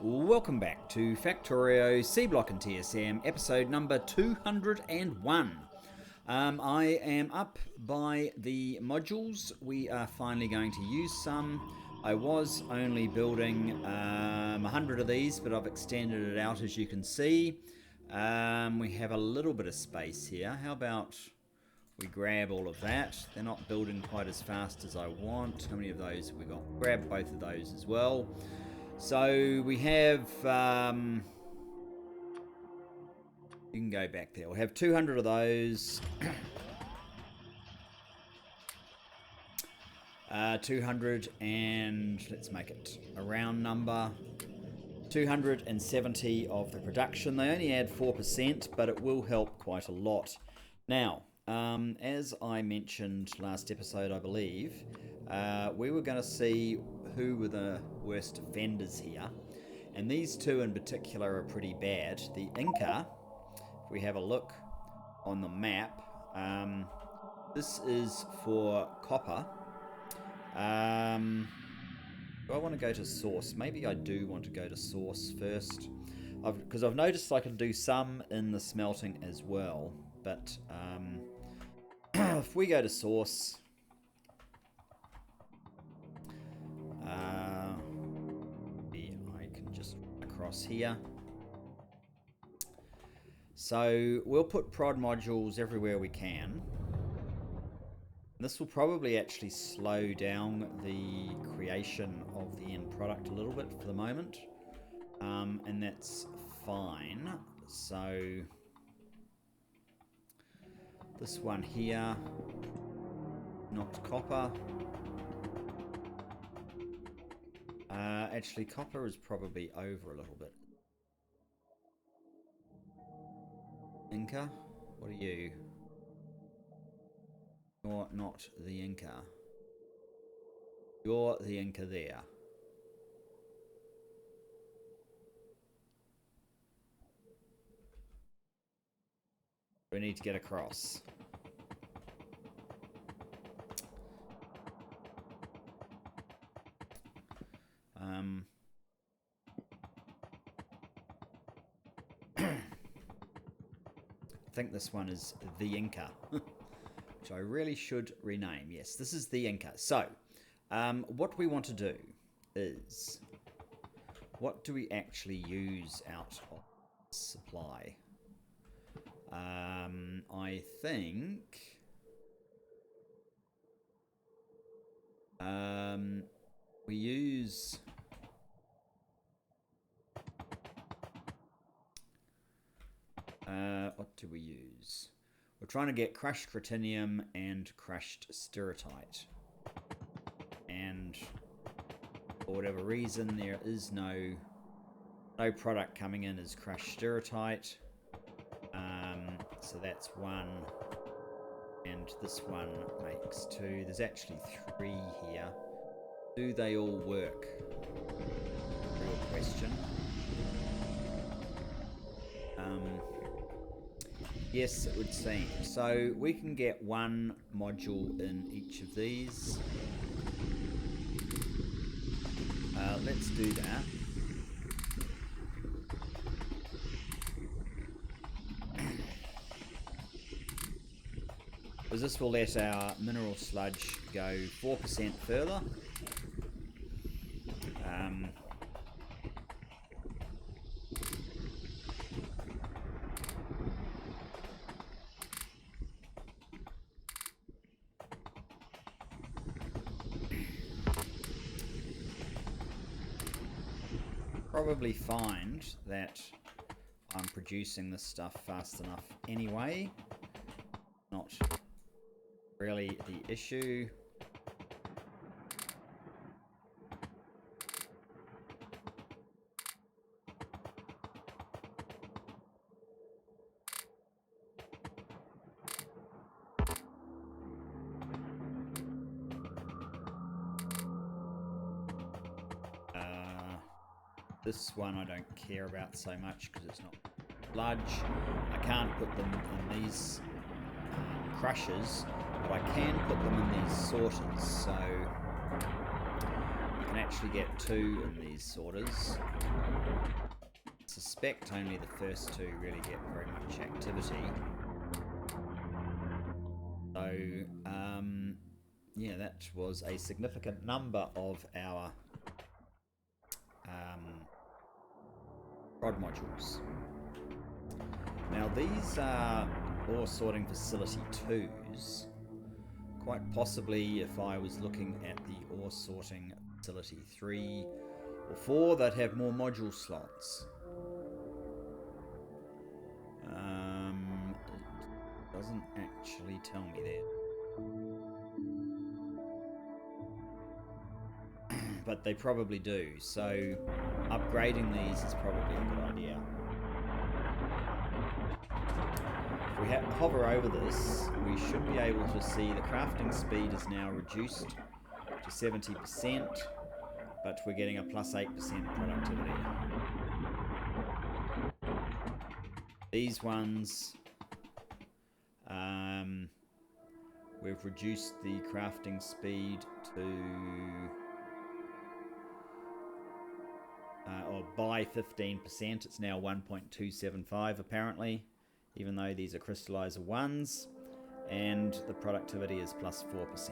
Welcome back to Factorio Seablock and TSM, episode number 201. I am up by the modules. We are finally going to use some. I was only building 100 of these, but I've extended it out, as you can see. We have a little bit of space here. How about we grab all of that? They're not building quite as fast as I want. How many of those have we got? Grab both of those as well. So we have, you can go back there. We'll have 200 of those. 200 and let's make it a round number. 270 of the production. They only add 4%, but it will help quite a lot. Now, as I mentioned last episode, I believe, we were going to see who were the worst offenders here. And these two in particular are pretty bad. The Inca, if we have a look on the map, this is for copper. Do I want to go to source? Maybe I do want to go to source first. Because I've noticed I can do some in the smelting as well. But if we go to source, I can just run across here. So we'll put prod modules everywhere we can. This will probably actually slow down the creation of the end product a little bit for the moment. And that's fine. So this one here, not copper. Actually, copper is probably over a little bit. Inca, what are you? You're not the Inca. You're the Inca there. We need to get across. I think this one is the Inca, which I really should rename. Yes, this is the Inca. So, what we want to do is, what do we actually use out of supply? I think we use what do we use? We're trying to get crushed critinium and crushed steratite, and for whatever reason there is no product coming in as crushed steratite. So that's one, and this one makes two. There's actually three here. Do they all work? Real question. Yes, it would seem. So we can get one module in each of these. Let's do that. Because this will let our mineral sludge go 4% further. Probably find that I'm producing this stuff fast enough anyway. Not really the issue. This one I don't care about so much because it's not sludge. I can't put them in these crushers, but I can put them in these sorters. So can actually get 2 in these sorters. I suspect only the first 2 really get very much activity. So, yeah, that was a significant number of our prod modules. Now these are ore sorting facility 2s. Quite possibly if I was looking at the ore sorting facility 3 or 4, they'd have more module slots. It doesn't actually tell me that. But they probably do, so upgrading these is probably a good idea. If we hover over this, we should be able to see the crafting speed is now reduced to 70%, but we're getting a plus 8% productivity. These ones, we've reduced the crafting speed to or by 15%. It's now 1.275 apparently, even though these are crystallizer 1s, and the productivity is plus 4%.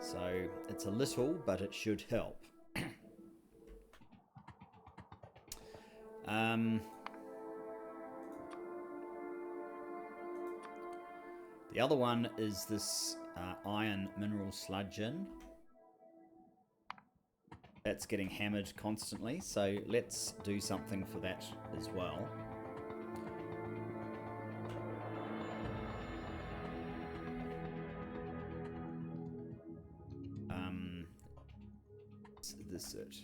So it's a little, but it should help. The other one is this iron mineral sludge in. That's getting hammered constantly, so let's do something for that as well. Is this it?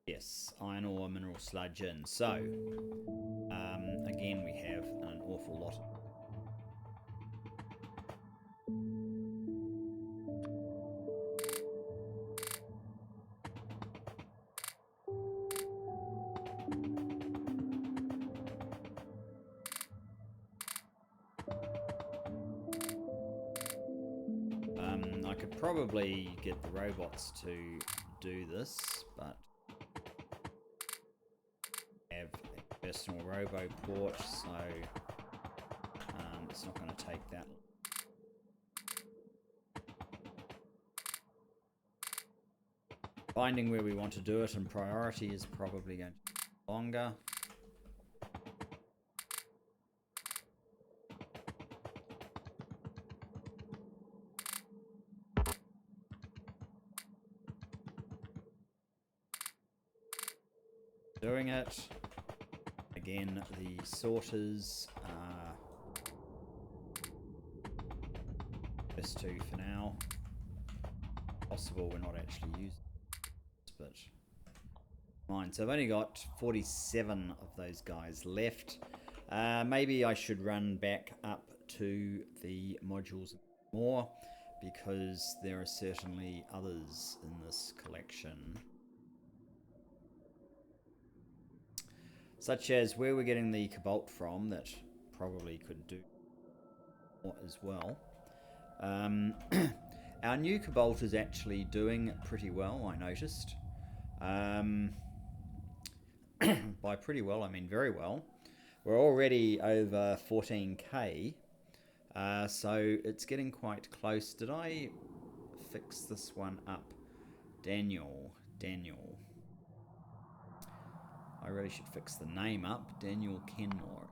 Yes, iron ore mineral sludge in. So, again, we have an awful lot of I could probably get the robots to do this, but I have a personal robo port, so it's not going to take that long. Finding where we want to do it in priority is probably going to take longer. Doing it. Again, the sorters are best 2 for now. Possible we're not actually using this, but fine. So I've only got 47 of those guys left. Maybe I should run back up to the modules more, because there are certainly others in this collection. Such as where we're getting the cobalt from, that probably could do more as well. Our new cobalt is actually doing pretty well, I noticed. By pretty well, I mean very well. We're already over 14k, so it's getting quite close. Did I fix this one up? Daniel. I really should fix the name up. Daniel Kenmore.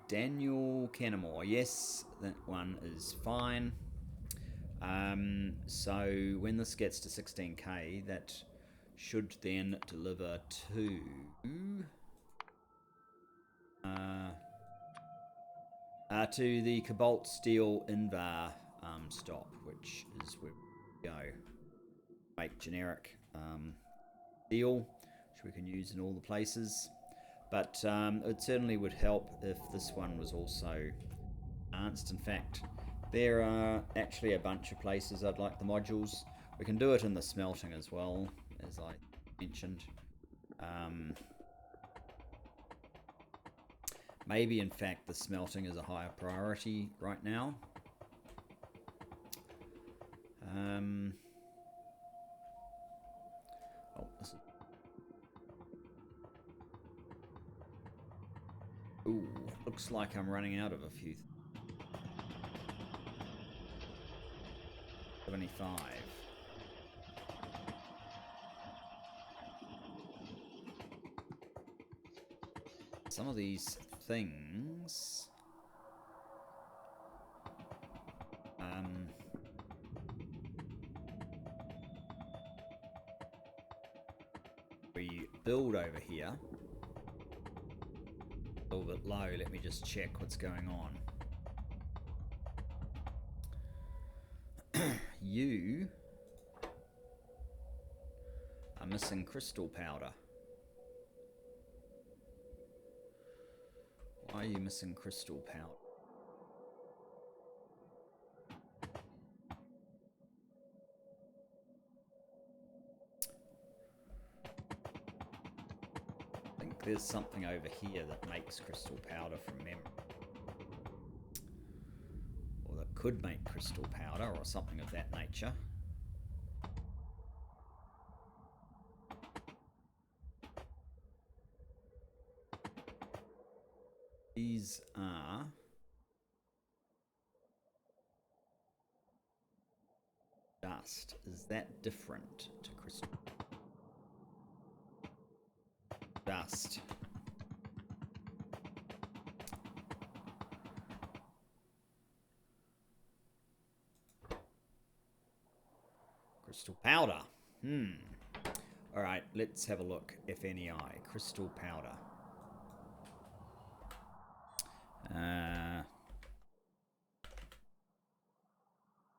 Daniel Kenmore. Yes, that one is fine. So when this gets to 16k, that should then deliver to the cobalt steel invar stop, which is where we go. Make generic steel, which we can use in all the places. But it certainly would help if this one was also enhanced. In fact, there are actually a bunch of places I'd like the modules. We can do it in the smelting as well, as I mentioned. Maybe, in fact, the smelting is a higher priority right now. Oh, this is... Ooh, looks like I'm running out of a few. 75. Some of these things... we build over here. A little bit low, let me just check what's going on. You are missing crystal powder. Why are you missing crystal powder? I think there's something over here that makes crystal powder from memory. Or that could make crystal powder or something of that nature. These are dust. Is that different to crystal? Dust. Crystal powder. Alright, let's have a look. FNEI. Crystal powder.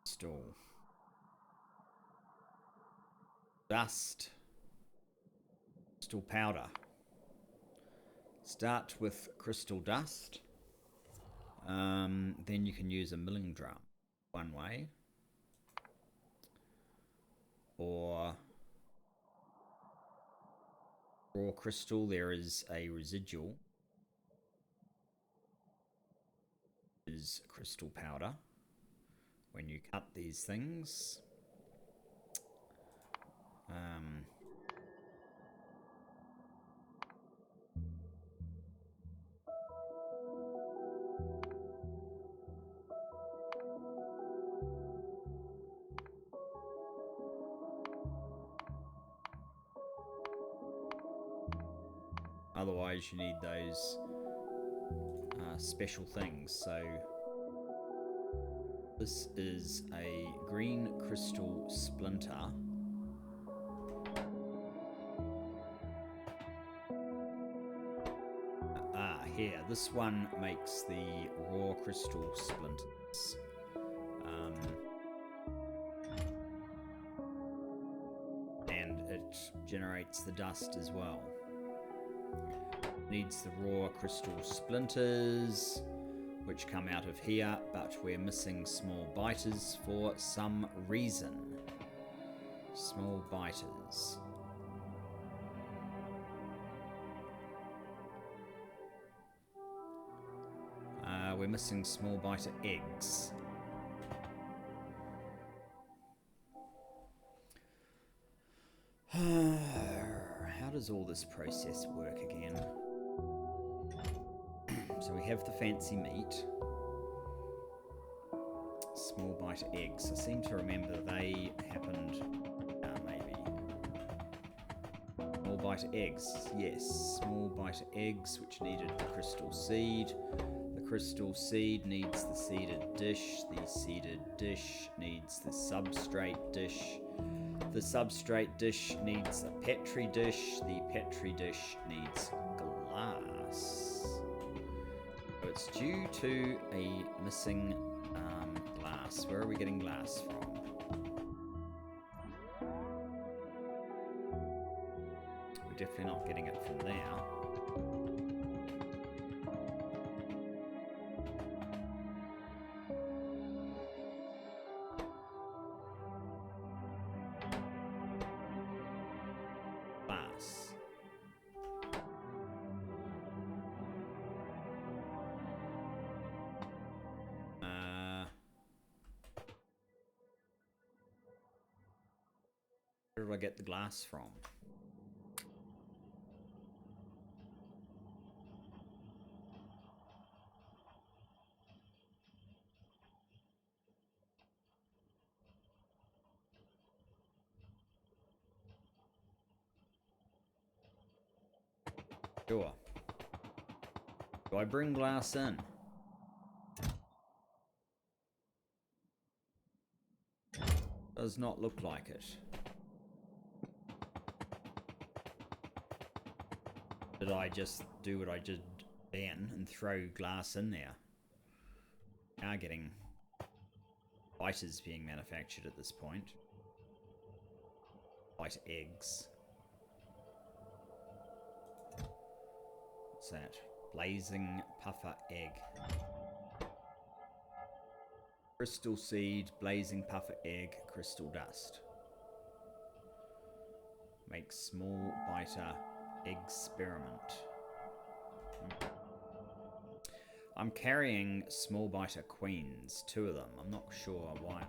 Crystal. Dust. Crystal powder. Start with crystal dust. Then you can use a milling drum. One way. Or raw crystal, there is a residual. Is crystal powder. When you cut these things. Otherwise you need those special things. So this is a green crystal splinter. Here, this one makes the raw crystal splinters. And it generates the dust as well. Needs the raw crystal splinters, which come out of here, but we're missing small biters for some reason. Small biters. We're missing small biter eggs. How does all this process work again? So we have the fancy meat. Small biter eggs. I seem to remember they happened... maybe. Small biter eggs. Yes, small biter eggs, which needed the crystal seed. The crystal seed needs the seeded dish. The seeded dish needs the substrate dish. The substrate dish needs a petri dish. The petri dish needs glass. So it's due to a missing glass. Where are we getting glass from? We're definitely not getting it from there. Where did I get the glass from? Sure. Do I bring glass in? Does not look like it. Did I just do what I did then and throw glass in there? Now getting biters being manufactured at this point. Bite eggs. What's that? Blazing puffer egg. Crystal seed, blazing puffer egg, crystal dust. Make small biter experiment. I'm carrying small biter queens, 2 of them. I'm not sure why.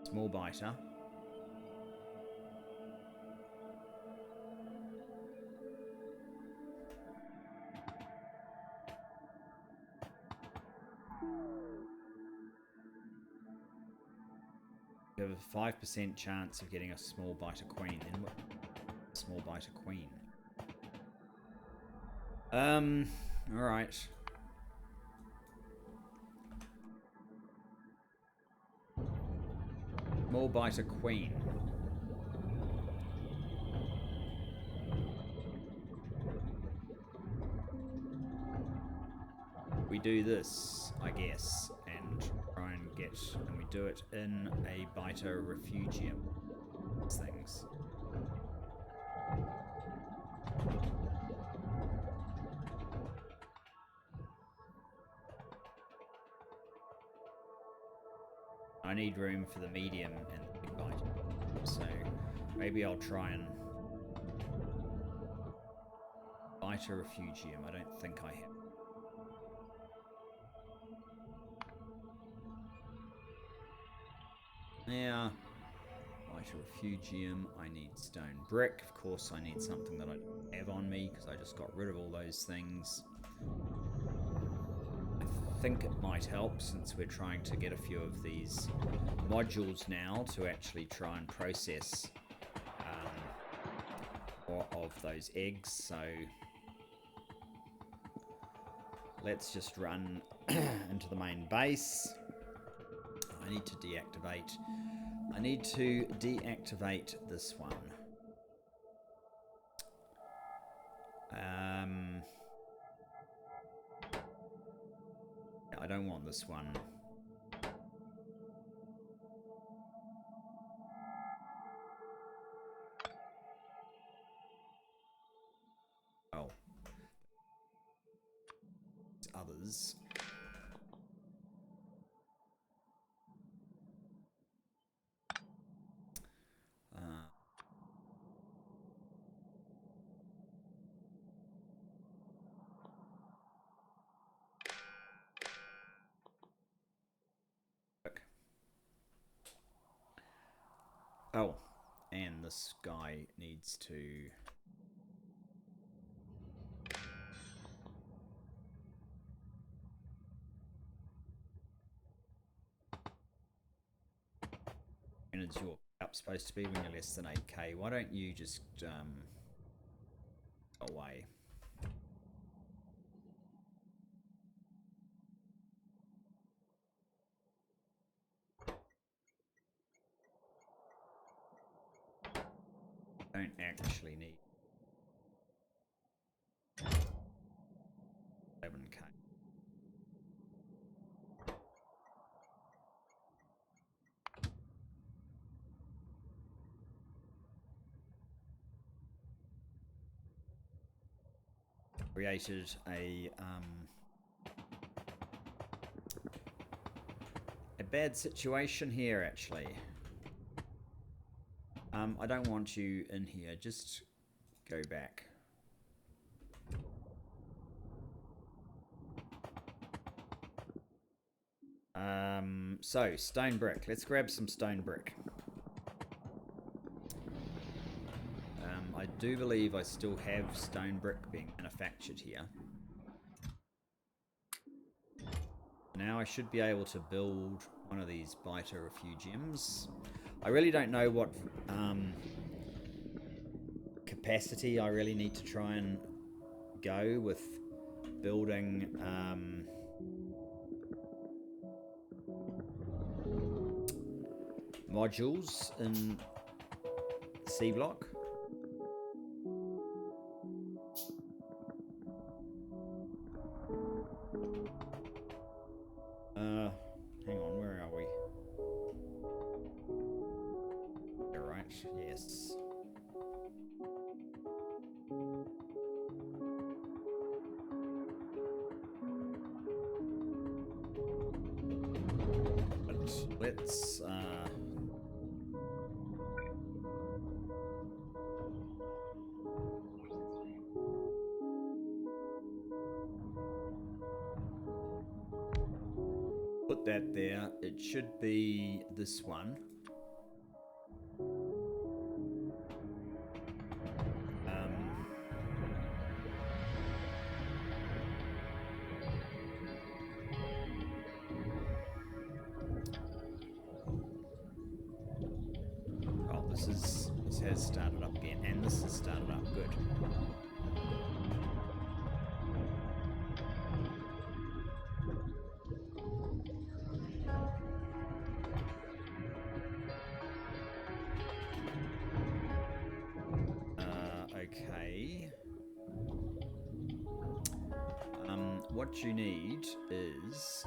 Small biter. You have a 5% chance of getting a small biter queen. Then what? Small biter queen. Alright. Small biter queen. We do this, I guess, and try and get, and we do it in a biter refugium. Things. I need room for the medium and the big biter, so maybe I'll try and biter refugium. I don't think I have. Yeah, biter refugium. I need stone brick. Of course, I need something that I don't have on me because I just got rid of all those things. I think it might help since we're trying to get a few of these modules now to actually try and process more of those eggs. So let's just run into the main base. I need to deactivate. I need to deactivate this one. I don't want this one. Oh. Others. Oh, and this guy needs to... And it's your up supposed to be when you're less than 8k. Why don't you just away? Don't actually need 7k. Created a bad situation here, actually. I don't want you in here. Just go back. So, stone brick. Let's grab some stone brick. I do believe I still have stone brick being manufactured here. Now I should be able to build one of these biter refugiums. I really don't know what capacity I really need to try and go with building modules in Seablock. Hang on, where are we? All right, yes. But let's put that there. It should be this one. Oh, this has started up again, and this has started up. Good. Okay. What you need is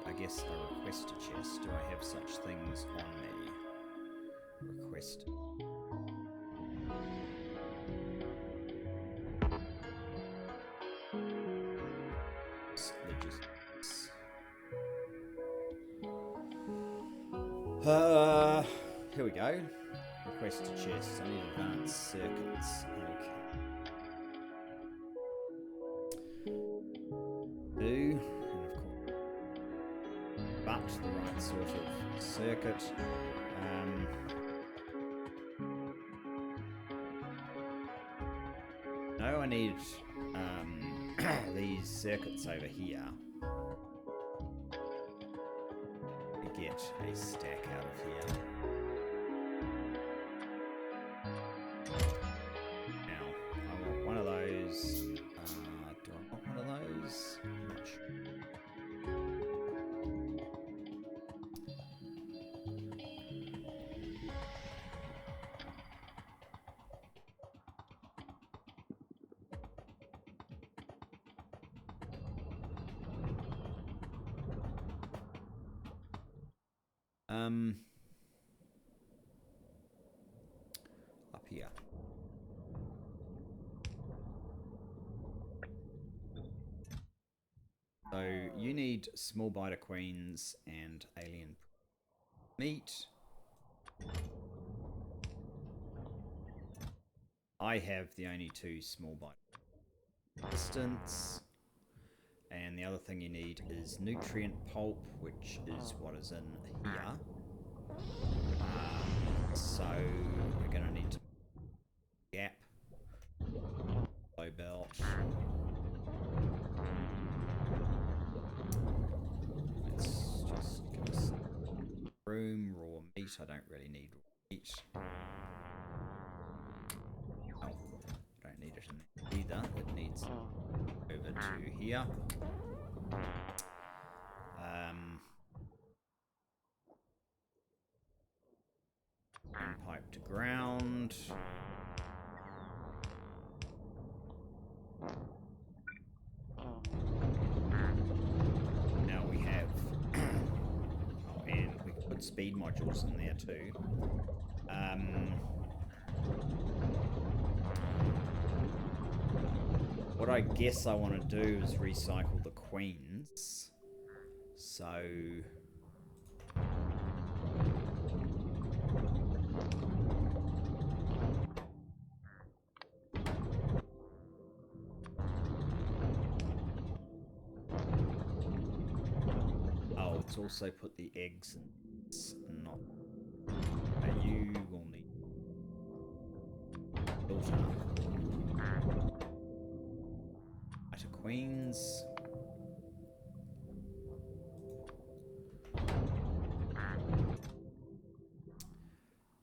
I guess a requester chest. Do I have such things on me? Request. Logistics. Here we go. Requester chest. I need advanced circuits. Okay. And of course, but the right sort of circuit. No, I need these circuits over here to get a stack out of here. Now, I want one of those. Do I want one of those? I'm not sure. Up here. So you need small biter queens and alien meat. I have the only two small bite distance. And the other thing you need is nutrient pulp, which is what is in here. So we're going to need to gap, low belt. Let's just give us room, raw meat. I don't really need raw meat. Oh, I don't need it in there either. It needs over to here. Pipe to ground. Now we have oh, and we can put speed modules in there too. What I guess I want to do is recycle the queens. So let's also put the eggs in. It's not. You will need filter. To queens.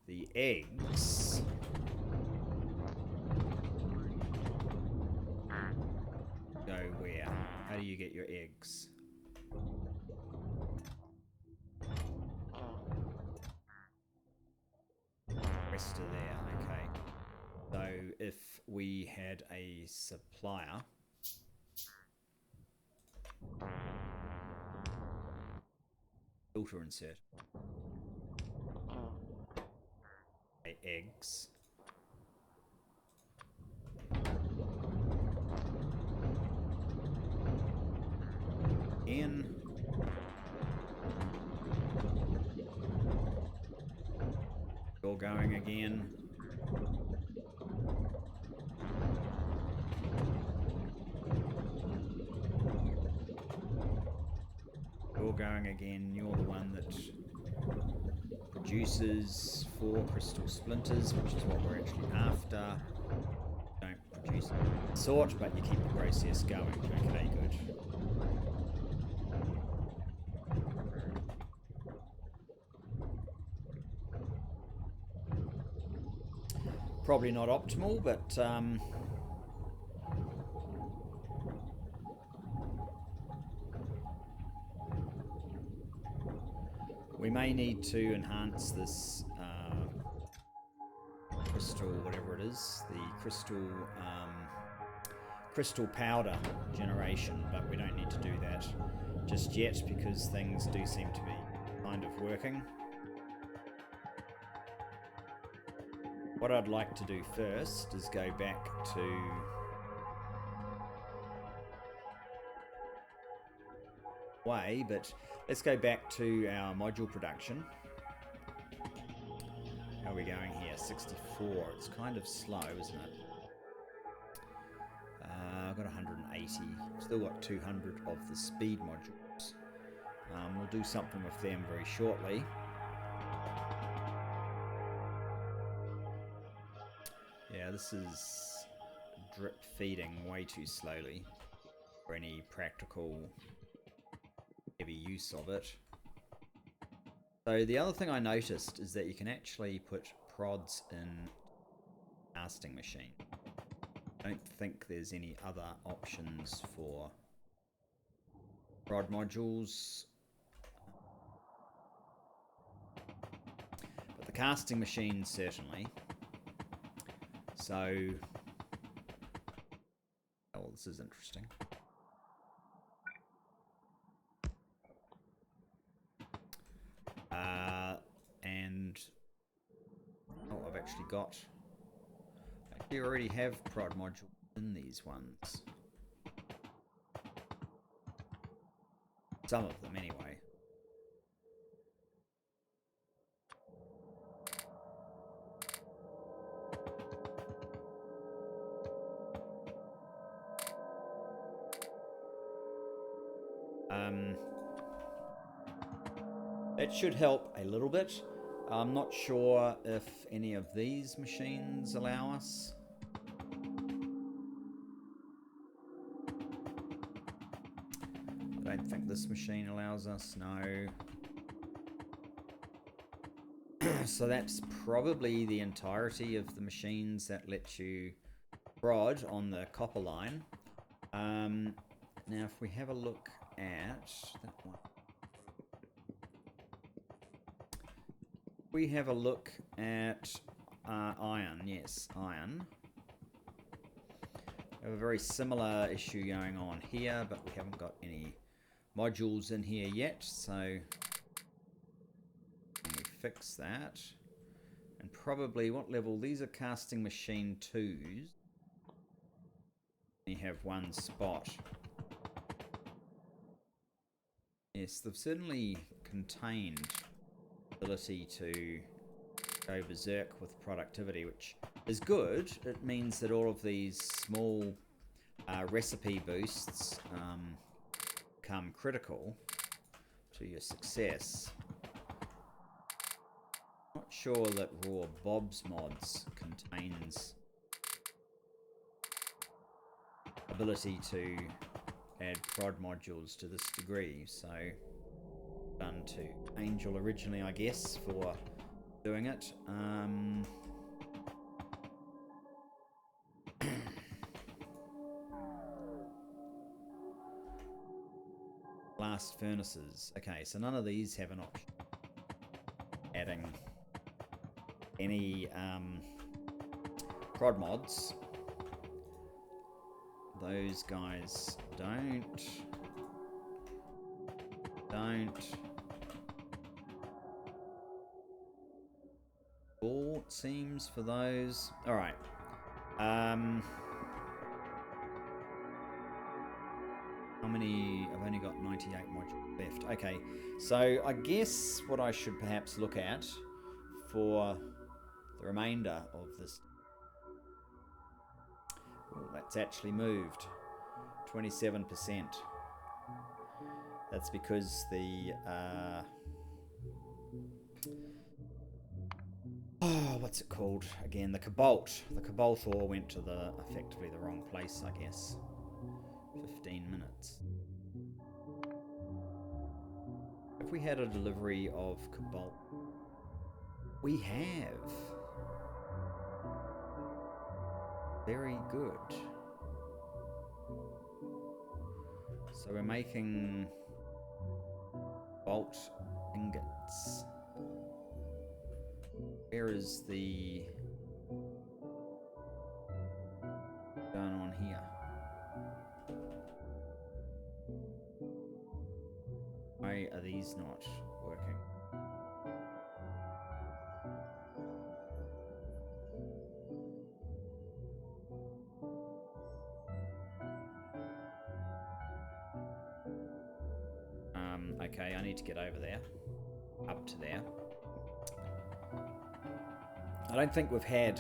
The eggs. Go where? How do you get your eggs? Rest of there, okay. So if we had a supplier, filter insert, eggs. In. You're going again. You're going again. You're the one that produces 4 crystal splinters, which is what we're actually after. Don't produce sort, but you keep the process going. Okay, good. Probably not optimal, but we may need to enhance this crystal, whatever it is, the crystal powder generation, but we don't need to do that just yet because things do seem to be kind of working. What I'd like to do first is go back to way, but let's go back to our module production. How are we going here? 64. It's kind of slow, isn't it? I've got 180. Still got 200 of the speed modules. We'll do something with them very shortly. Yeah, this is drip feeding way too slowly for any practical heavy use of it. So the other thing I noticed is that you can actually put prods in casting machine. I don't think there's any other options for prod modules. But the casting machine certainly. So, oh, this is interesting. And oh, I've actually got. I already have prod modules in these ones. Some of them, anyway. It should help a little bit. I'm not sure if any of these machines allow us. I don't think this machine allows us, no. So that's probably the entirety of the machines that let you prod on the copper line. Now if we have a look at that one. We have a look at iron, yes, iron. We have a very similar issue going on here, but we haven't got any modules in here yet, so we fix that. And probably what level? These are casting machine 2s. You have one spot. Yes, they've certainly contained ability to go berserk with productivity, which is good. It means that all of these small recipe boosts become critical to your success. Not sure that Raw Bob's mods contains ability to add prod modules to this degree, so done to Angel originally, I guess, for doing it. Blast furnaces. Okay, so none of these have an option adding any prod mods. Those guys don't. All it seems for those. All right. How many? I've only got 98 modules left. Okay, so I guess what I should perhaps look at for the remainder of this. Oh, that's actually moved 27%. That's because the what's it called again? The cobalt. The cobalt ore went to the effectively the wrong place, I guess. 15 minutes. If we had a delivery of cobalt, we have. Very good. So we're making bolt ingots. Where is the going on here? Why are these not working? Okay, I need to get over there. Up to there. I don't think we've had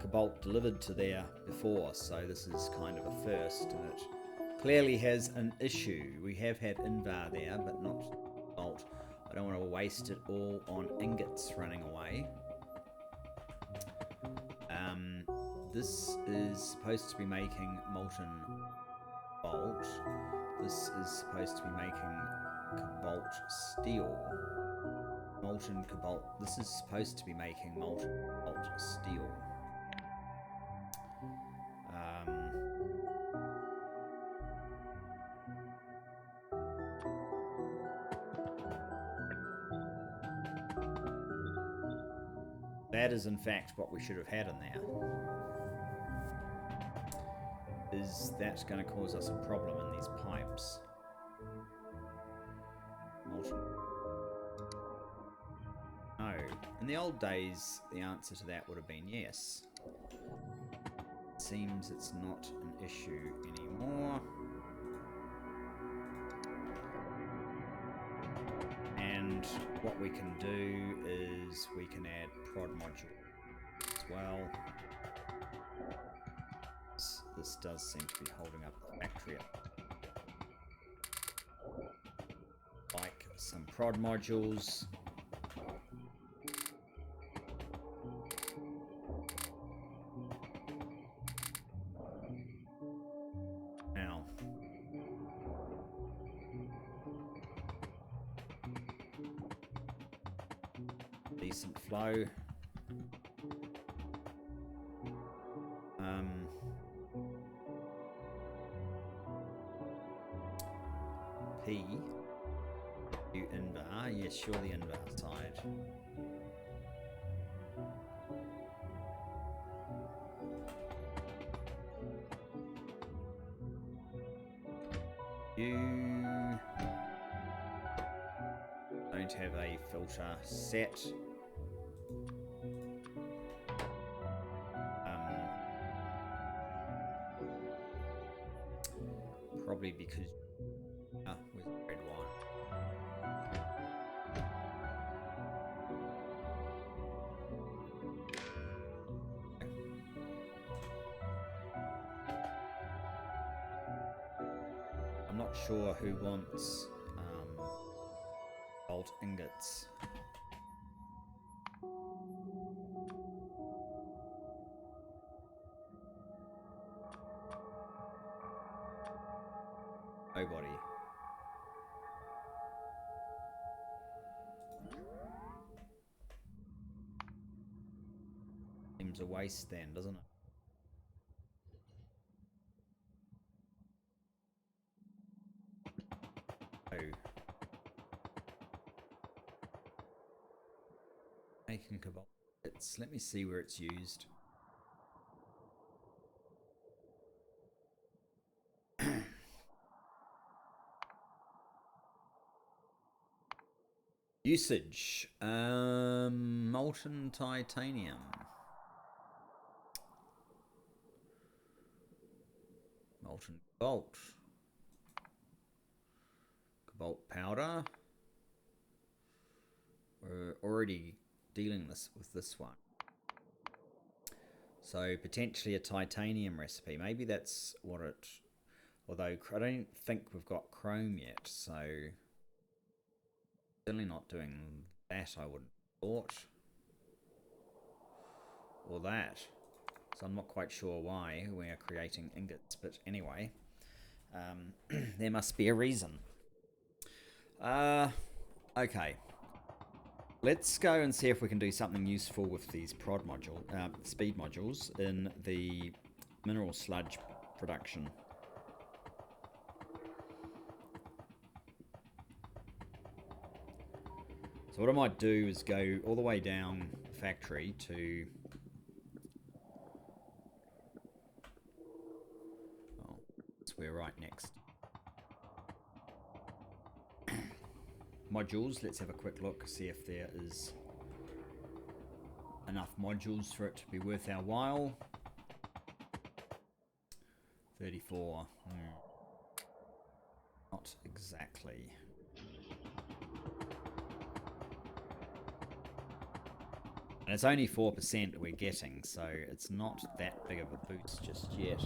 cobalt delivered to there before, so this is kind of a first, and it clearly has an issue. We have had Invar there, but not cobalt. I don't want to waste it all on ingots running away. This is supposed to be making molten cobalt. This is supposed to be making cobalt steel. Molten cobalt. This is supposed to be making molten cobalt steel. That is in fact what we should have had in there. Is that going to cause us a problem in these pipes? Molten. No. In the old days, the answer to that would have been yes. It seems it's not an issue anymore. And what we can do is we can add prod module as well. This does seem to be holding up the factory. Like some prod modules. Now, decent flow. P. You Invar. Yes, sure, the Invar side. You don't have a filter set. Probably because with red wine. I'm not sure who wants cobalt ingots. Nobody. Seems a waste then, doesn't it? Oh. Making cobalt. Let me see where it's used. Usage. Molten titanium. Molten cobalt. Cobalt powder. We're already dealing with this one. So potentially a titanium recipe. Maybe that's what it... Although I don't think we've got chrome yet, so... Certainly not doing that, I would have thought. Or that. So I'm not quite sure why we are creating ingots, but anyway. There must be a reason. Okay. Let's go and see if we can do something useful with these prod module, speed modules in the mineral sludge production. So what I might do is go all the way down the factory to... Oh, we're right next. Modules, let's have a quick look, see if there is enough modules for it to be worth our while. 34. Not exactly. And it's only 4% we're getting, so it's not that big of a boost just yet.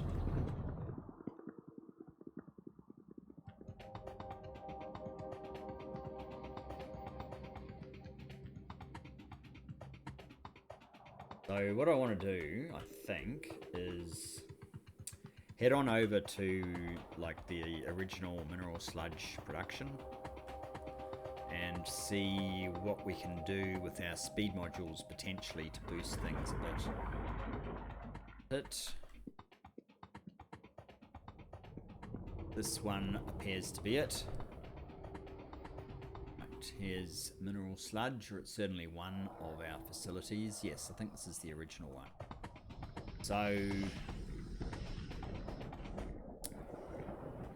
So what I want to do, I think, is head on over to like the original mineral sludge production and see what we can do with our speed modules potentially to boost things a bit. This one appears to be it. Here's mineral sludge, or it's certainly one of our facilities. Yes, I think this is the original one. So,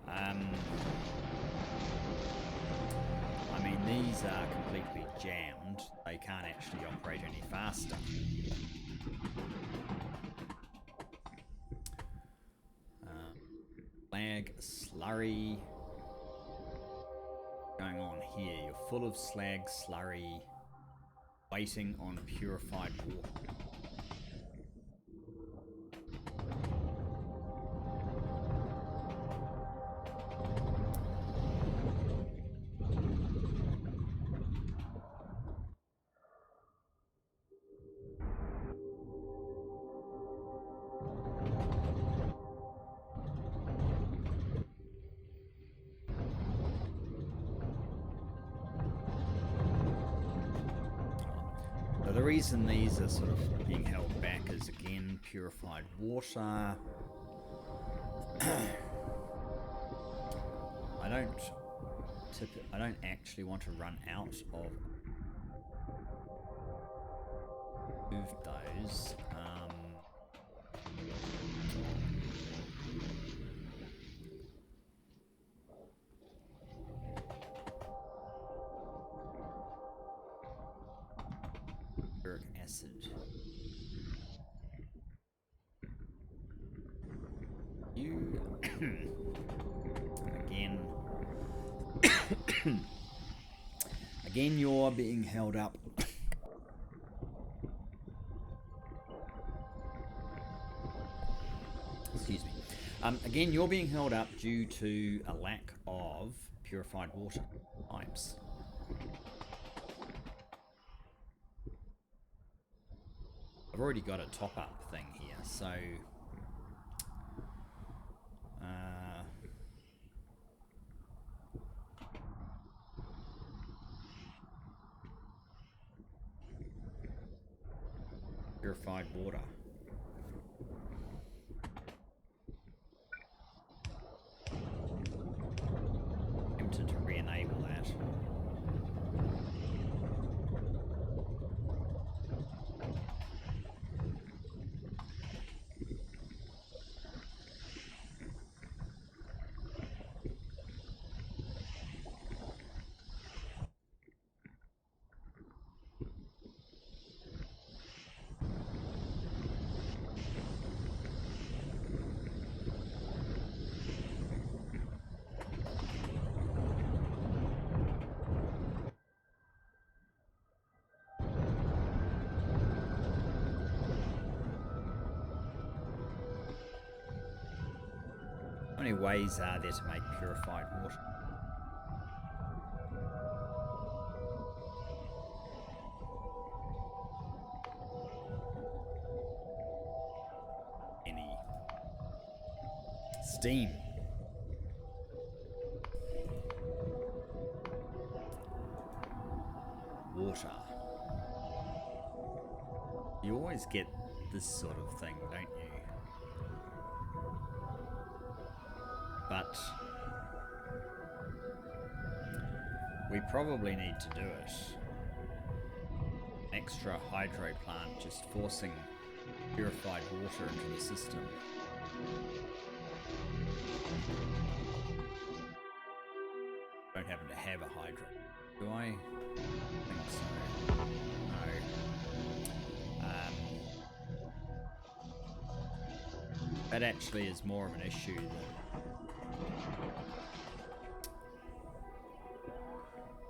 I mean, these are completely jammed. They can't actually operate any faster. Slag, slurry. Going on here, you're full of slag, slurry, waiting on purified water. The reason these are sort of being held back is, again, purified water. I don't actually want to run out of move those. Acid. You again you're being held up. Excuse me. Again, you're being held up due to a lack of purified water pipes. I've already got a top-up thing here, so purified water. Tempted to re-enable that. How many ways are there to make purified water? Any steam? Water. You always get this sort of thing, don't you? But we probably need to do it. An extra hydro plant just forcing purified water into the system. Don't happen to have a hydro. Do I? I think so. No. That actually is more of an issue than...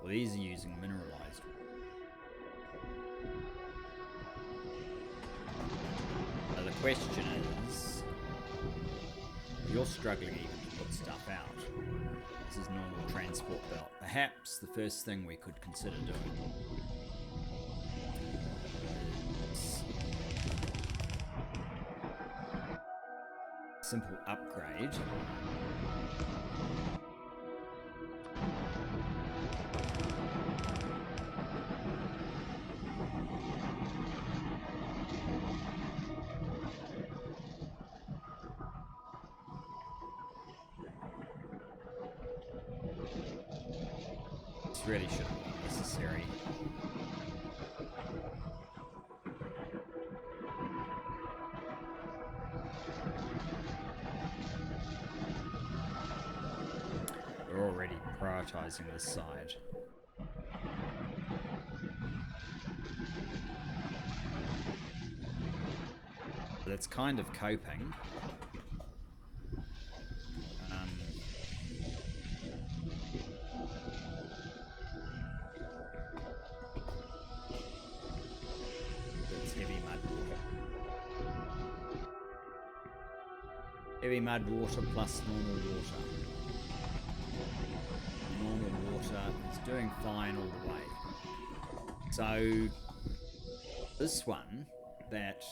Well, these are using mineralized. Now the question is, you're struggling even to put stuff out. This is normal transport belt. Perhaps the first thing we could consider doing is simple upgrade. This really shouldn't be necessary. We're already prioritizing this side. But it's kind of coping. It's heavy mud water. Heavy mud water plus normal water. Normal water is doing fine all the way. So this one that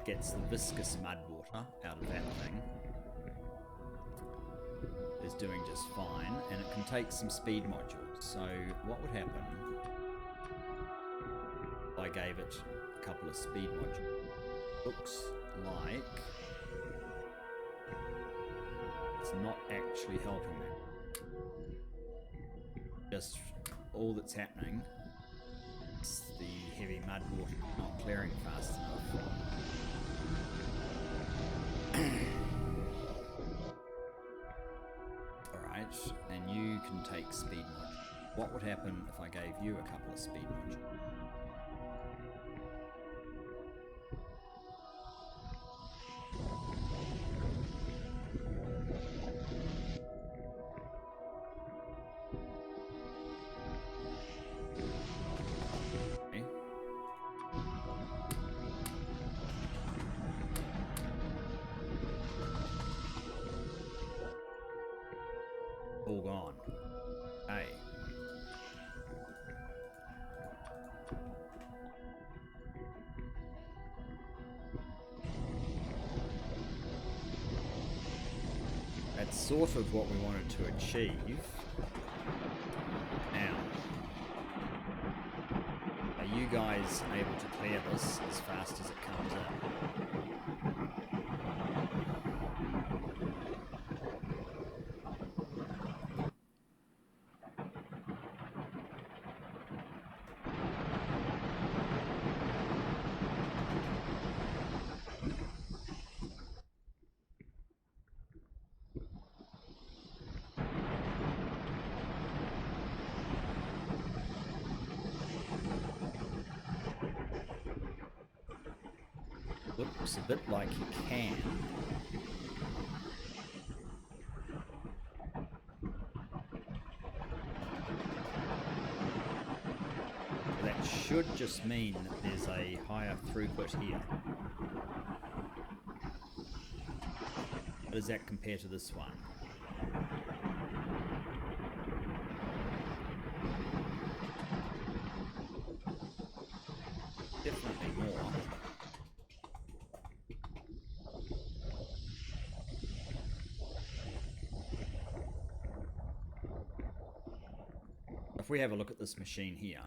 gets the viscous mud water out of that thing is doing just fine, and it can take some speed modules. So what would happen if I gave it a couple of speed modules? Looks like it's not actually helping that. Just all that's happening is the heavy mud water not clearing fast enough. Alright, and you can take speed module. What would happen if I gave you a couple of speed modules? All gone. Hey. sort of what we wanted to achieve. Now, are you guys able to clear this as fast as it comes in? Looks a bit like you can. That should just mean that there's a higher throughput here. How does that compare to this one? Definitely more. If we have a look at this machine here,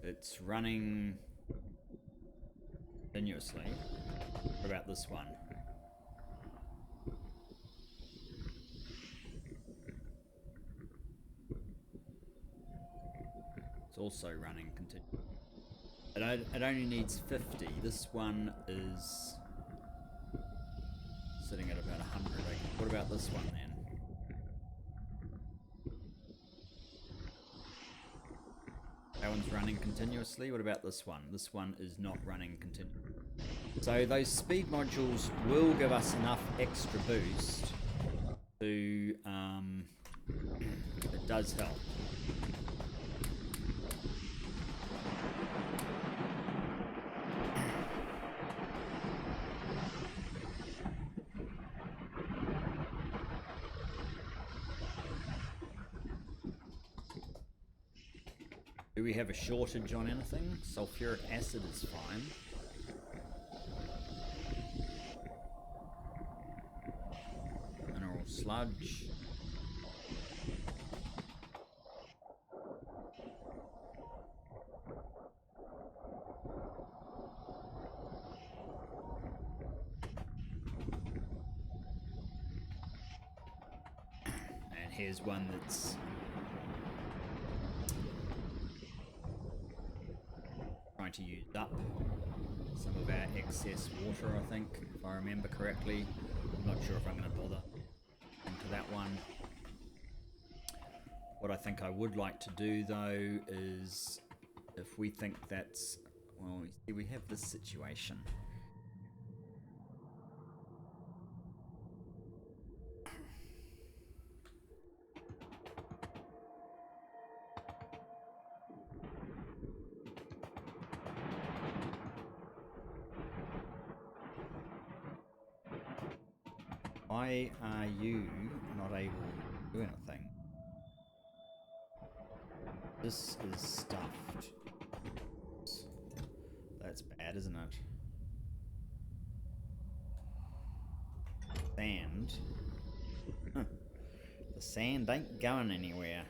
it's running continuously. What about this one? It's also running continuously. It only needs 50. This one is sitting at about 100. What about this one then? That one's running continuously. What about this one? This one is not running continuously. So those speed modules will give us enough extra boost to, it does help. Do we have a shortage on anything? Sulfuric acid is fine. Mineral sludge. And here's one that's trying to use up some of our excess water, I think, if I remember correctly. I'm not sure if I'm going to bother into that one. What I think I would like to do though is, if we think that's, well, see, we have this situation. Why are you not able to do anything? This is stuffed. That's bad, isn't it? Sand. Huh. The sand ain't going anywhere.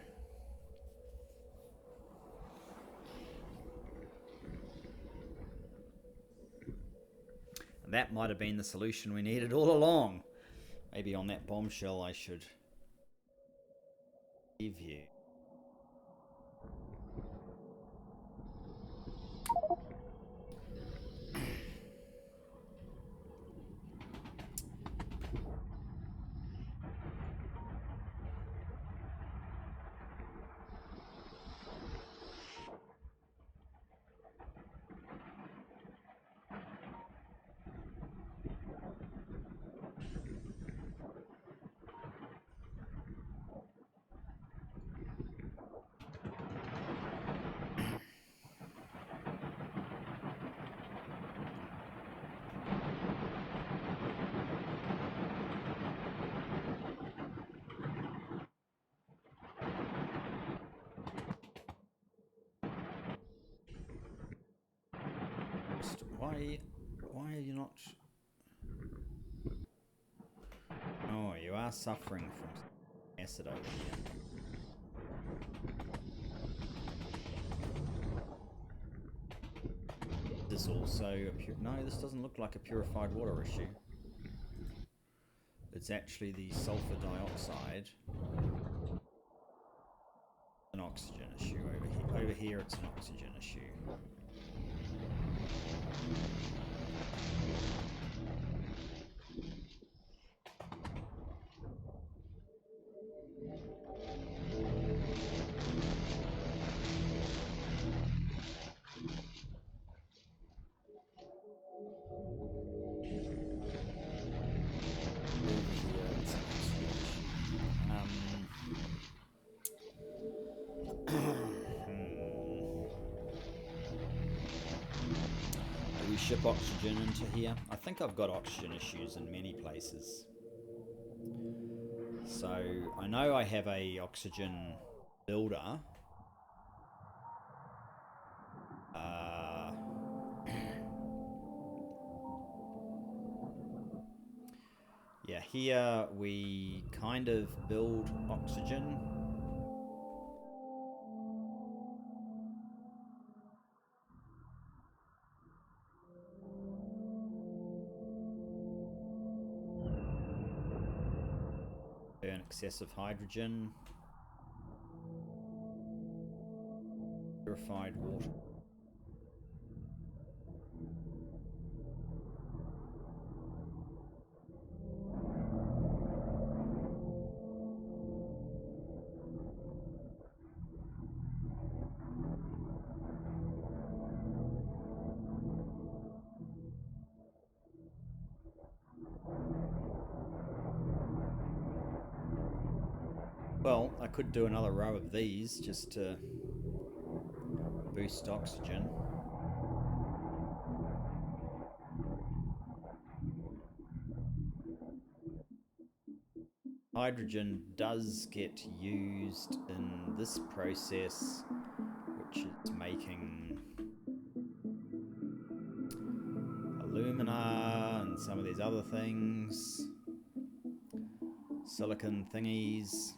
And that might have been the solution we needed all along. Maybe on that bombshell I should leave you. Why are you not? are suffering from acid over here. This also a no, this doesn't look like a purified water issue. It's actually the sulfur dioxide. An oxygen issue over here. Over here it's an oxygen issue. Do we ship oxygen into here? I think I've got oxygen issues in many places. So I know I have a oxygen builder. Yeah, here we kind of build oxygen. Burn excessive hydrogen. Purified water. Well, I could do another row of these just to boost oxygen. Hydrogen does get used in this process, which is making alumina and some of these other things. Silicon thingies.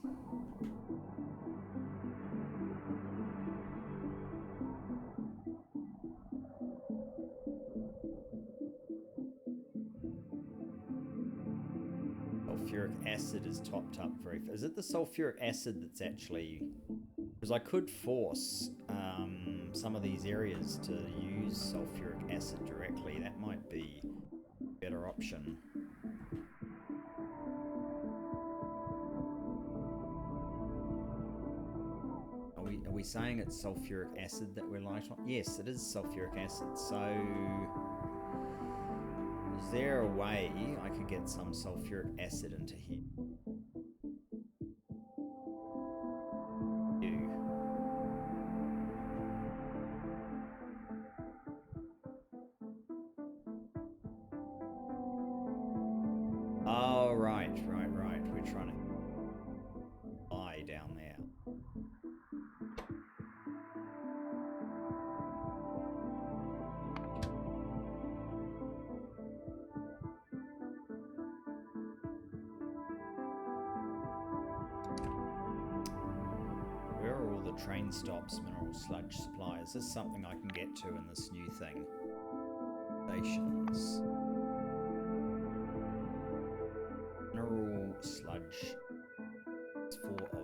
Sulfuric acid is topped up very... Is it the sulfuric acid that's actually... Because I could force some of these areas to use sulfuric acid directly. That might be a better option. Are we saying it's sulfuric acid that we're light on? Yes, it is sulfuric acid. So... Is there a way I could get some sulfuric acid into here? Oh, right. We're trying to lie down there. Where are all the train stops, mineral sludge supply? Is this something I can get to in this new thing? Stations. Mineral sludge. There's 4 of them.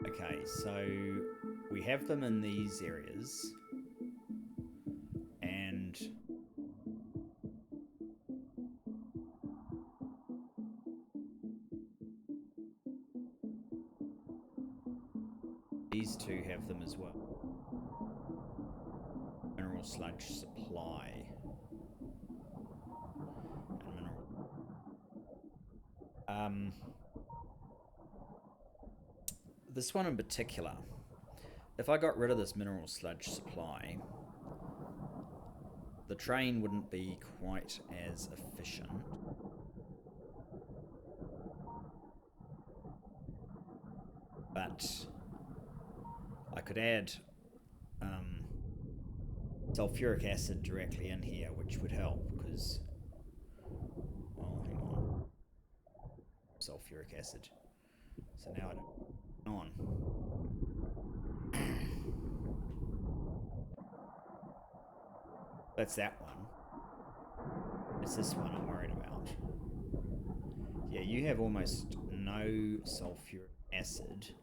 Okay, so we have them in these areas. And these 2 have them as well. Mineral sludge supply. And mineral. This one in particular, if I got rid of this mineral sludge supply, the train wouldn't be quite as efficient. But I could add sulfuric acid directly in here, which would help because, well, hang on, sulfuric acid. So now I don't on. That's that one. It's this one I'm worried about. Yeah, you have almost no sulfuric acid.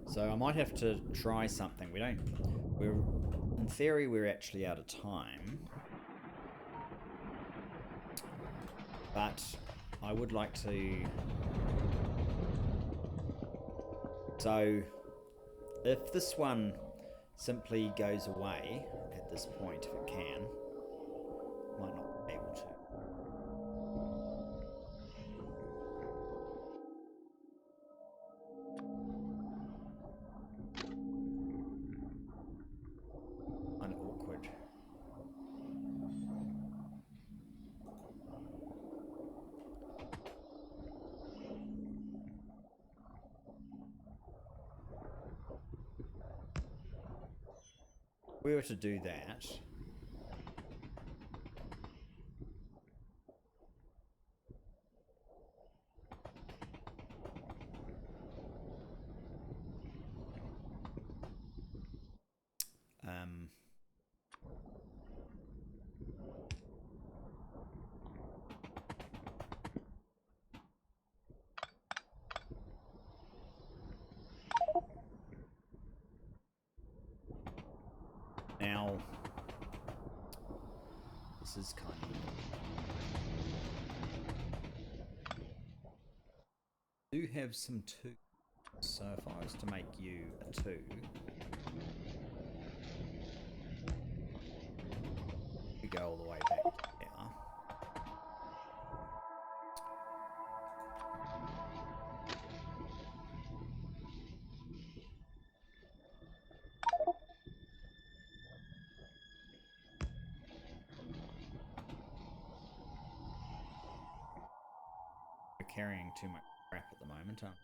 So I might have to try something. In theory, we're actually out of time. But I would like to... So, if this one simply goes away at this point, if it can, might not be able to. Kind of awkward. If we were to do that, now this is kind of... I do have some 2. So if I was to make you a 2, we go all the way back to there. We're carrying too much crap at the moment, aren't we?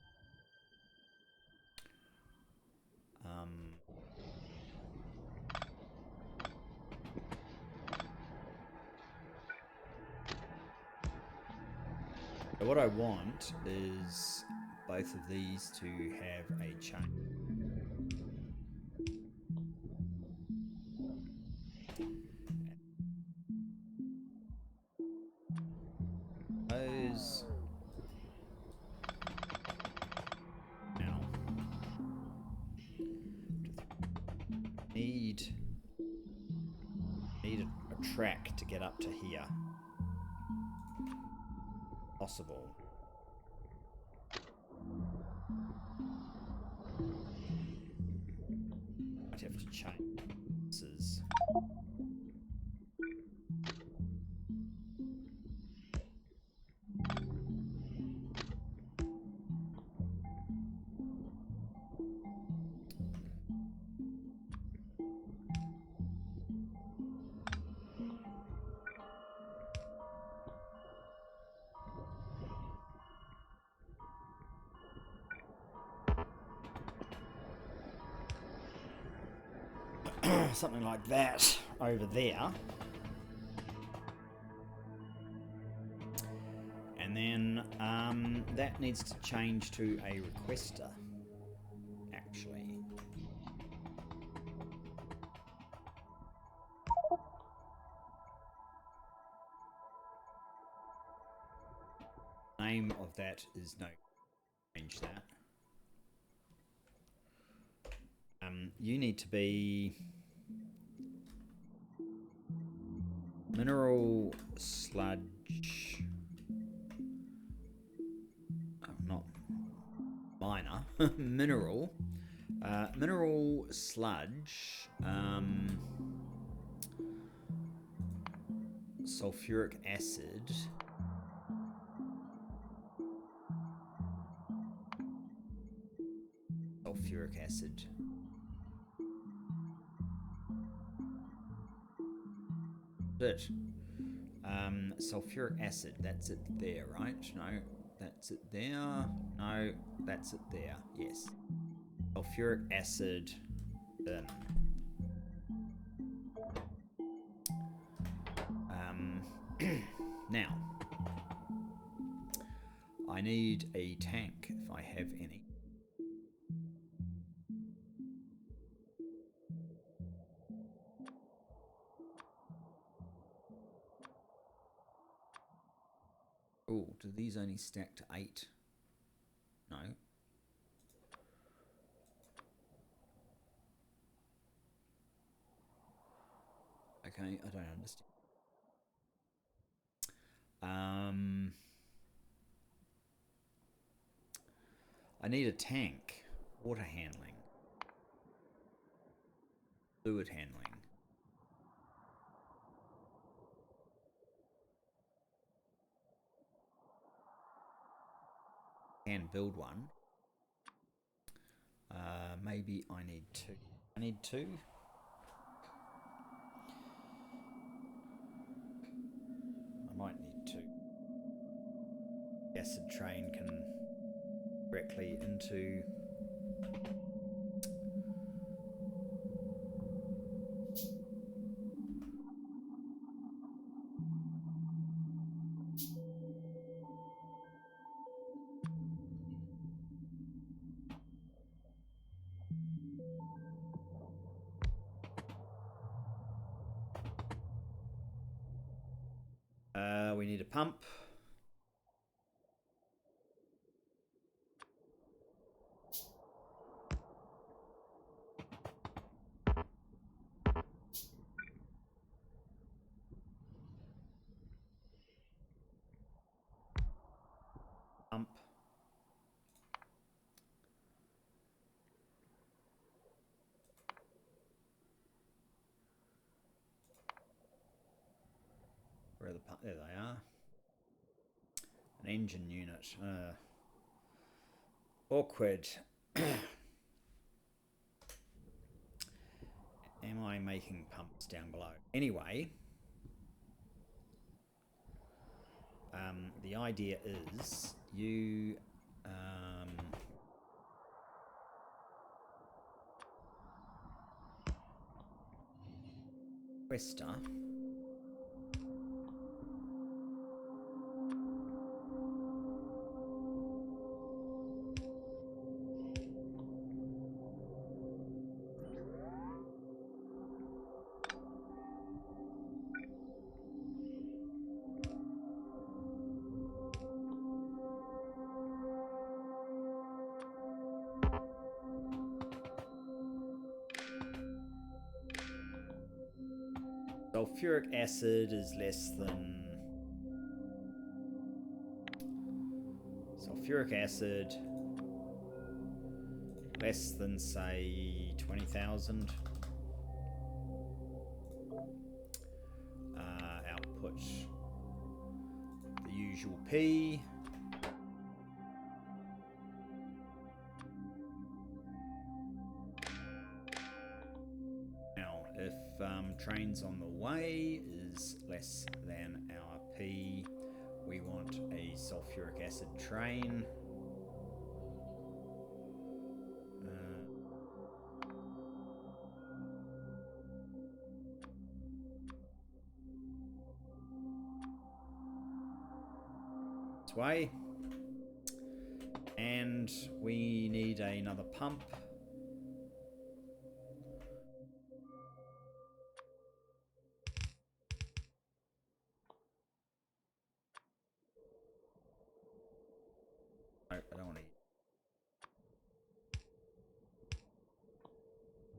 So what I want is both of these to have a chain. Those now need a track to get up to here. Possible. Might have to change this. Something like that over there. And then that needs to change to a requester, actually. Name of that is no, change that. You need to be mineral sludge. Oh, not miner. Mineral. Mineral sludge. Sulfuric acid. Sulfuric acid. It. Sulfuric acid, that's it there, right? No, that's it there. No, that's it there. Yes. Sulfuric acid in. Now, I need a tank if I have any. Oh, do these only stack to 8? No. Okay, I don't understand. I need a tank. Water handling. Fluid handling. Can build one. Maybe I need 2. I need 2. I might need 2. Acid train can directly into we need a pump. Pump. Where are the pump? There they are. An engine unit. Awkward. Am I making pumps down below? Anyway, the idea is you Questa. Sulfuric acid is less than... Sulfuric acid less than, say, 20,000. Output the usual P. Now, if trains on the way is less than our P, we want a sulfuric acid train. This way. And we need another pump. No, I don't want to eat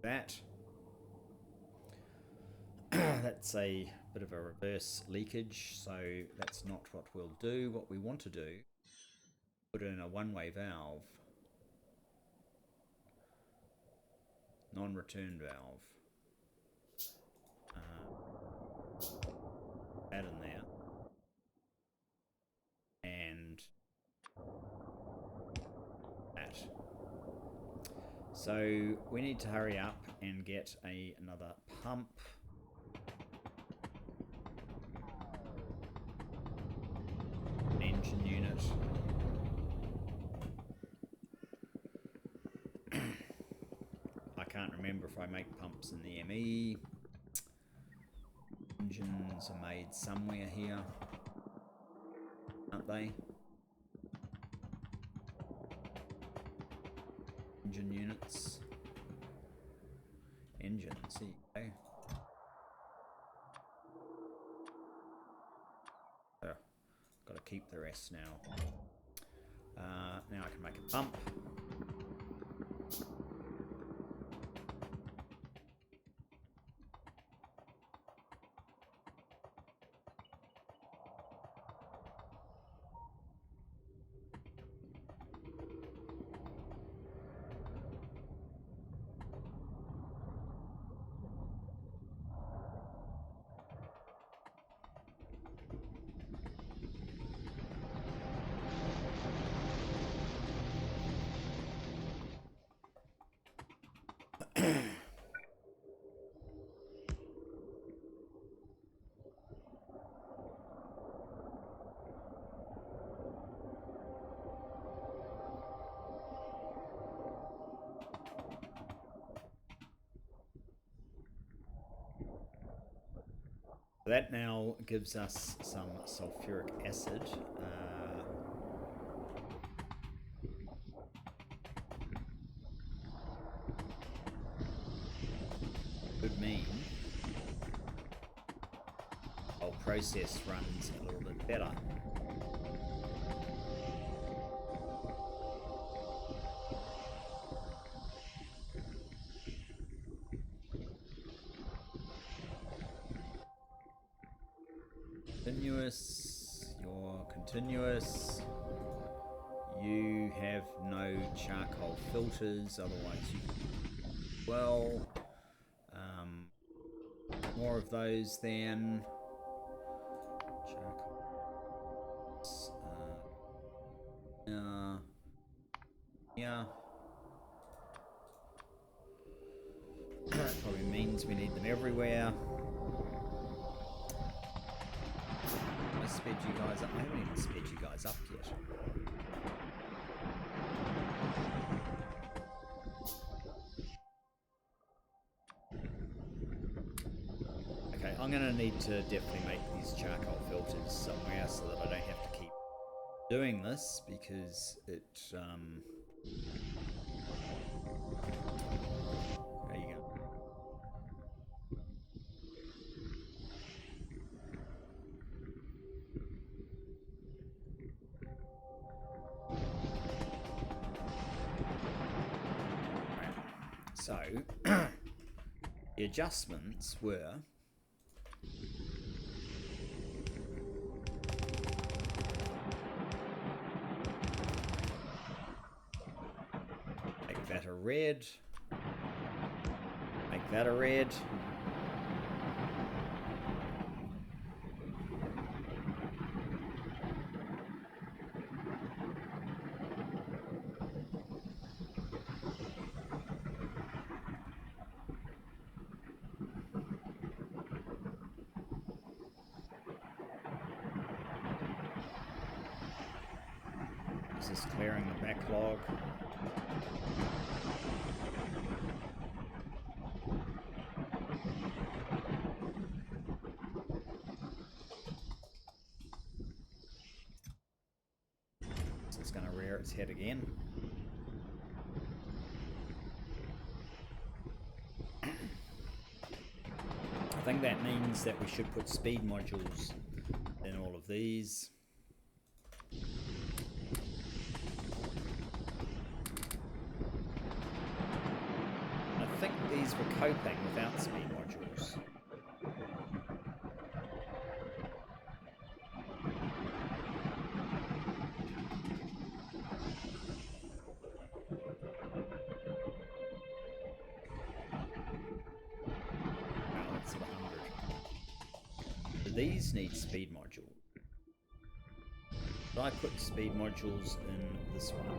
that. That's a bit of a reverse leakage, so that's not what we'll do. What we want to do, put in a one-way valve, non-return valve. That in there. And that. So we need to hurry up and get another pump. remember if I make pumps in the ME. Engines are made somewhere here, aren't they? Engine units. Engines, there you go. Oh, got to keep the rest now. Now I can make a pump. That now gives us some sulfuric acid. Could mean the whole process runs a little bit better. You're continuous. You have no charcoal filters, otherwise you well. More of those then. Charcoal. Yeah. That probably means we need them everywhere. I sped you guys up. I haven't even sped you guys up yet. Okay, I'm going to need to definitely make these charcoal filters somewhere so that I don't have to keep doing this because it... there you go. So, the adjustments were make that a red, make that a red. This is clearing the backlog. This is going to rear its head again. I think that means that we should put speed modules in all of these. I think these were coping without speed modules. Wow, that's 100. So these need speed module. Did I put speed modules in this one?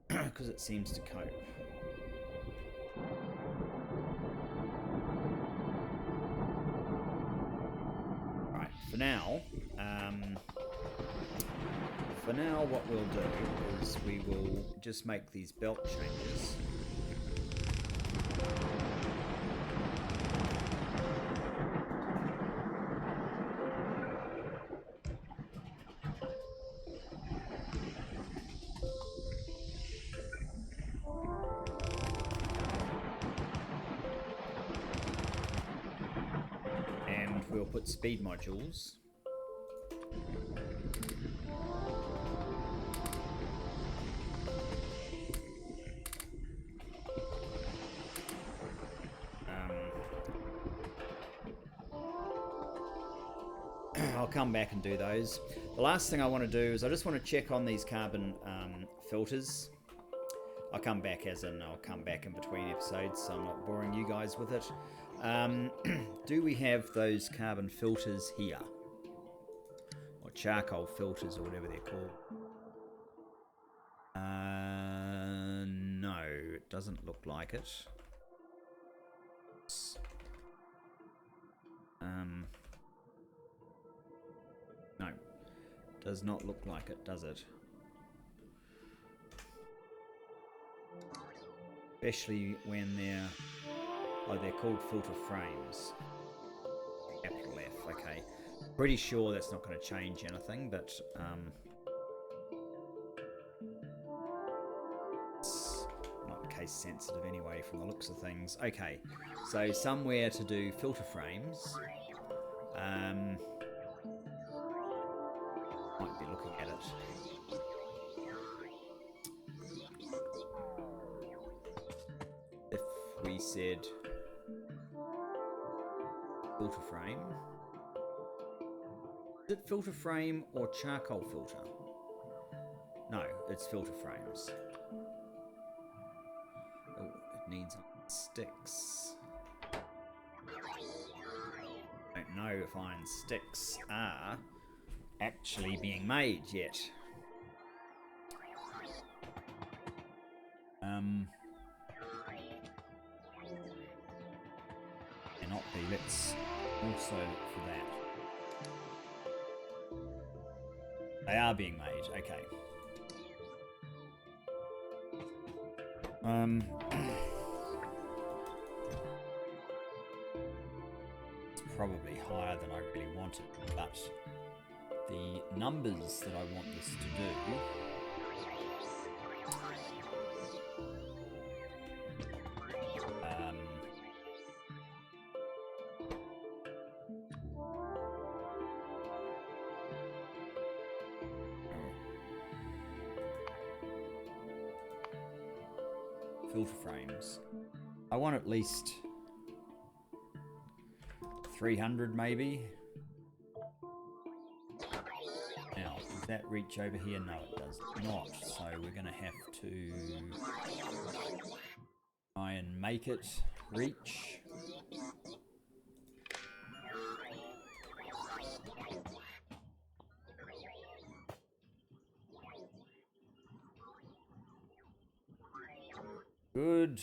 Because it seems to cope. Right, for now, the for now, what we'll do is we will just make these belt changes. And we'll put speed modules. I'll come back and do those. The last thing I want to do is I just want to check on these carbon filters. I'll come back in between episodes, so I'm not boring you guys with it. Do we have those carbon filters here? Or charcoal filters, or whatever they're called. No, it doesn't look like it. No, does not look like it, does it? Especially when they're called filter frames. Capital F, okay. Pretty sure that's not going to change anything, but it's not case sensitive anyway from the looks of things. Okay, so somewhere to do filter frames. Might be looking at it. If we said filter frame, is it filter frame or charcoal filter? No, it's filter frames. Oh, it needs sticks. I don't know if iron sticks are actually being made yet. Cannot be. Let's also look for that. They are being made. Okay. It's probably higher than I really wanted, but the numbers that I want this to do filter frames. I want at least 300 maybe. Now, does that reach over here? No, it does not. So we're going to have to try and make it reach. Good.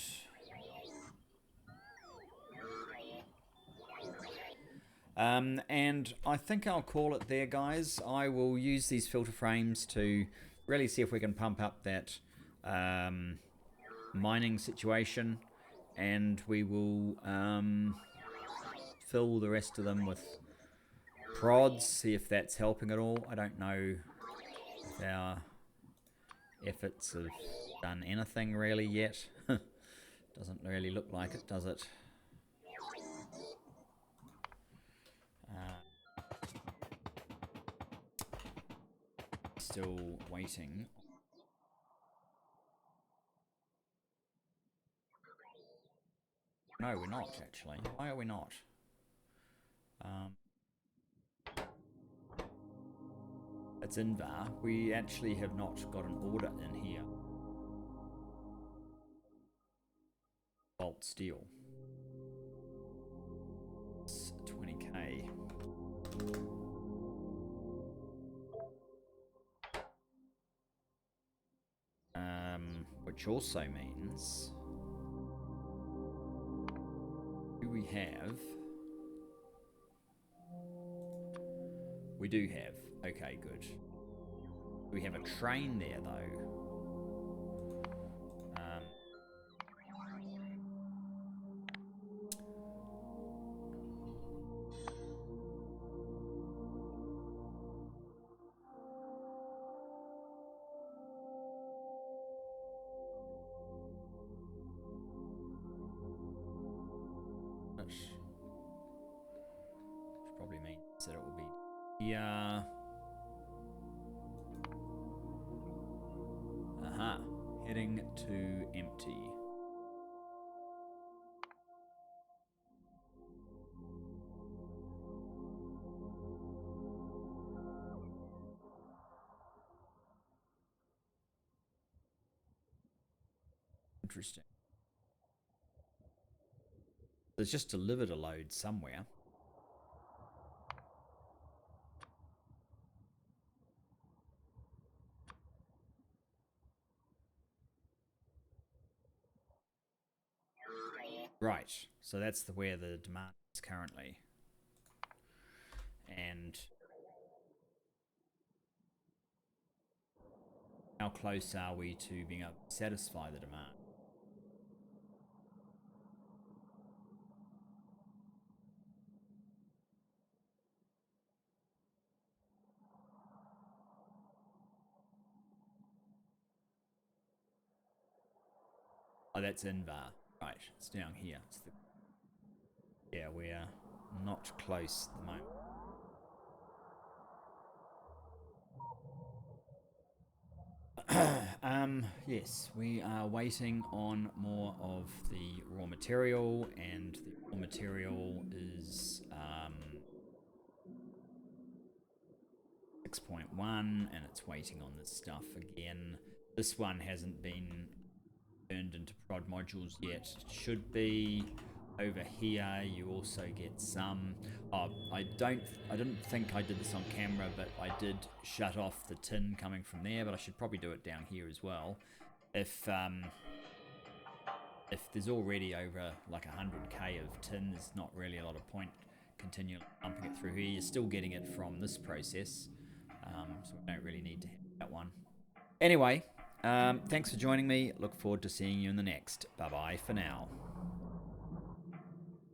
And I think I'll call it there, guys. I will use these filter frames to really see if we can pump up that mining situation, and we will fill the rest of them with prods, see if that's helping at all. I don't know if our efforts have done anything really yet. Doesn't really look like it, does it? Still waiting. No, we're not actually. Why are we not? It's Invar. We actually have not got an order in here. Bolt steel. It's 20k. Which also means, do we have? We do have. Okay, good. We have a train there, though. Which probably means that it will be here. Aha. Heading to empty. Interesting. It's just delivered a load somewhere. Right. So that's where the demand is currently. And how close are we to being able to satisfy the demand? Oh, that's Invar. Right, it's down here. It's the... Yeah, we are not close at the moment. Yes, we are waiting on more of the raw material, and the raw material is 6.1, and it's waiting on this stuff again. This one hasn't been turned into prod modules yet. It should be. Over here you also get some. I didn't think I did this on camera, but I did shut off the tin coming from there, but I should probably do it down here as well. If there's already over like 100k of tin, there's not really a lot of point continually pumping it through here. You're still getting it from this process, so we don't really need to have that one. Anyway, thanks for joining me. Look forward to seeing you in the next. Bye bye for now.